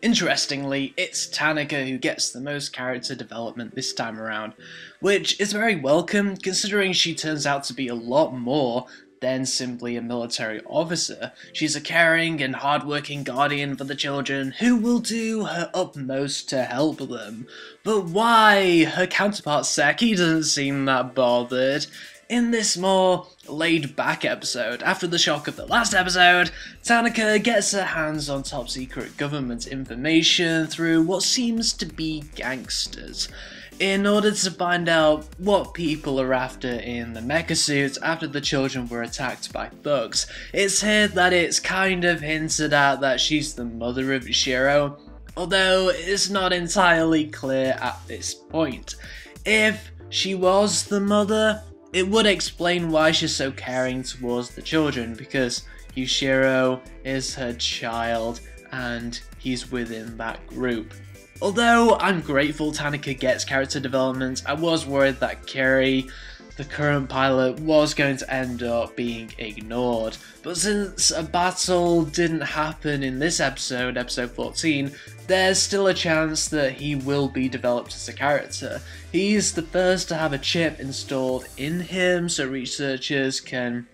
Interestingly, it's Tanaka who gets the most character development this time around, which is very welcome considering she turns out to be a lot more than simply a military officer. She's a caring and hardworking guardian for the children who will do her utmost to help them. But why? Her counterpart Seki doesn't seem that bothered. In this more laid-back episode, after the shock of the last episode, Tanaka gets her hands on top-secret government information through what seems to be gangsters, in order to find out what people are after in the mecha suits after the children were attacked by thugs. It's here that it's kind of hinted at that she's the mother of Ishiro, although it's not entirely clear at this point. If she was the mother, it would explain why she's so caring towards the children, because Yushiro is her child and he's within that group. Although I'm grateful Tanaka gets character development, I was worried that Kerry, the current pilot, was going to end up being ignored. But since a battle didn't happen in this episode, episode 14, there's still a chance that he will be developed as a character. He's the first to have a chip installed in him, so researchers can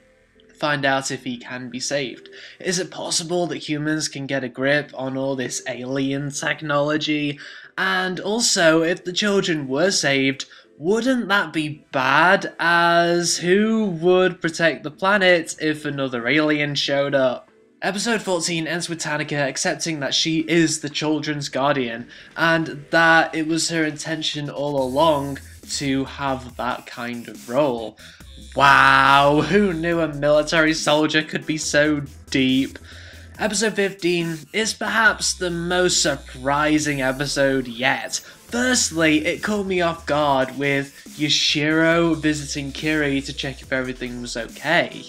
find out if he can be saved. Is it possible that humans can get a grip on all this alien technology? And also, if the children were saved, wouldn't that be bad, as who would protect the planet if another alien showed up? Episode 14 ends with Tanaka accepting that she is the children's guardian, and that it was her intention all along to have that kind of role. Wow, who knew a military soldier could be so deep? Episode 15 is perhaps the most surprising episode yet. Firstly, it caught me off guard with Yushiro visiting Kiri to check if everything was okay.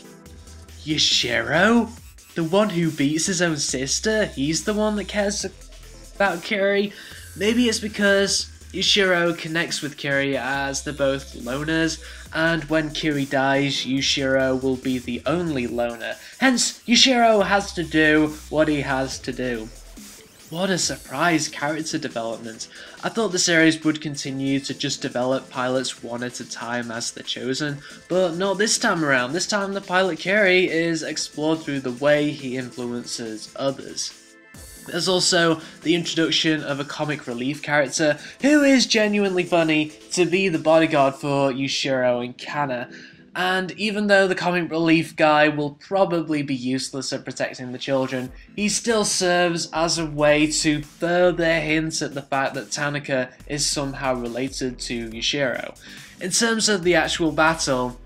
Yushiro? The one who beats his own sister? He's the one that cares about Kiri? Maybe it's because Yushiro connects with Kiri as they're both loners, and when Kiri dies, Yushiro will be the only loner. Hence, Yushiro has to do what he has to do. What a surprise character development. I thought the series would continue to just develop pilots one at a time as they're chosen, but not this time around. This time the pilot Kiri is explored through the way he influences others. There's also the introduction of a comic relief character who is genuinely funny to be the bodyguard for Yushiro and Kana. And even though the comic relief guy will probably be useless at protecting the children, he still serves as a way to further hint at the fact that Tanaka is somehow related to Yushiro. In terms of the actual battle,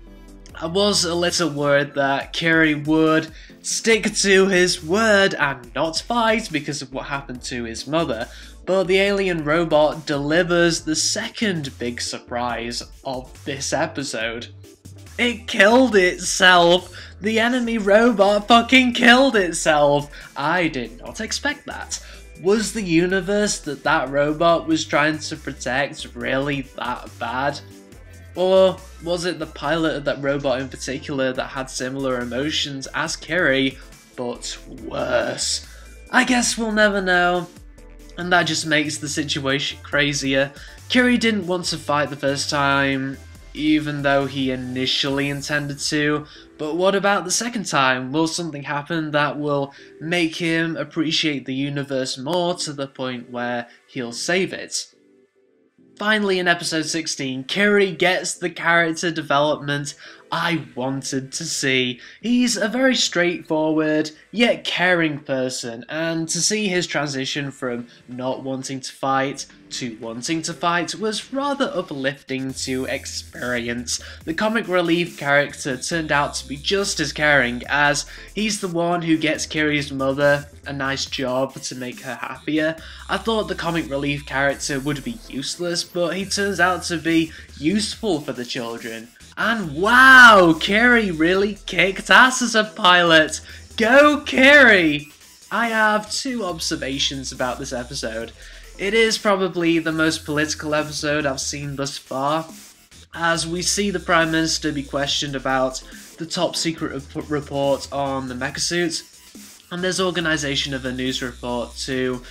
I was a little worried that Kiri would stick to his word and not fight because of what happened to his mother, but the alien robot delivers the second big surprise of this episode. It killed itself! The enemy robot fucking killed itself! I did not expect that. Was the universe that robot was trying to protect really that bad? Or was it the pilot of that robot in particular that had similar emotions as Kiri, but worse? I guess we'll never know, and that just makes the situation crazier. Kiri didn't want to fight the first time, even though he initially intended to, but what about the second time? Will something happen that will make him appreciate the universe more to the point where he'll save it? Finally, in episode 16, Kiri gets the character development I wanted to see. He's a very straightforward, yet caring person, and to see his transition from not wanting to fight to wanting to fight was rather uplifting to experience. The comic relief character turned out to be just as caring, as he's the one who gets Kiri's mother a nice job to make her happier. I thought the comic relief character would be useless, but he turns out to be useful for the children. And wow, Kiri really kicked ass as a pilot! Go Kiri! I have two observations about this episode. It is probably the most political episode I've seen thus far, as we see the Prime Minister be questioned about the top secret report on the mecha suits, and there's organisation of a news report to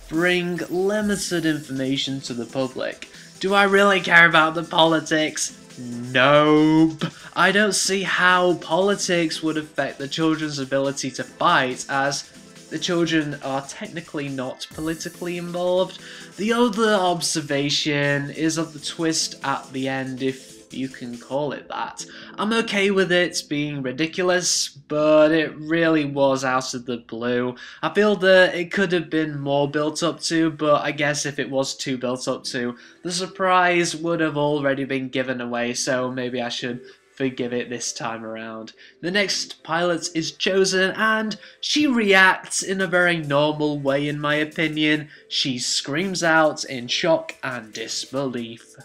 bring limited information to the public. Do I really care about the politics? Nope. I don't see how politics would affect the children's ability to fight, as the children are technically not politically involved. The other observation is of the twist at the end, if you can call it that. I'm okay with it being ridiculous, but it really was out of the blue. I feel that it could have been more built up to, but I guess if it was too built up to, the surprise would have already been given away, so maybe I should forgive it this time around. The next pilot is chosen, and she reacts in a very normal way in my opinion. She screams out in shock and disbelief.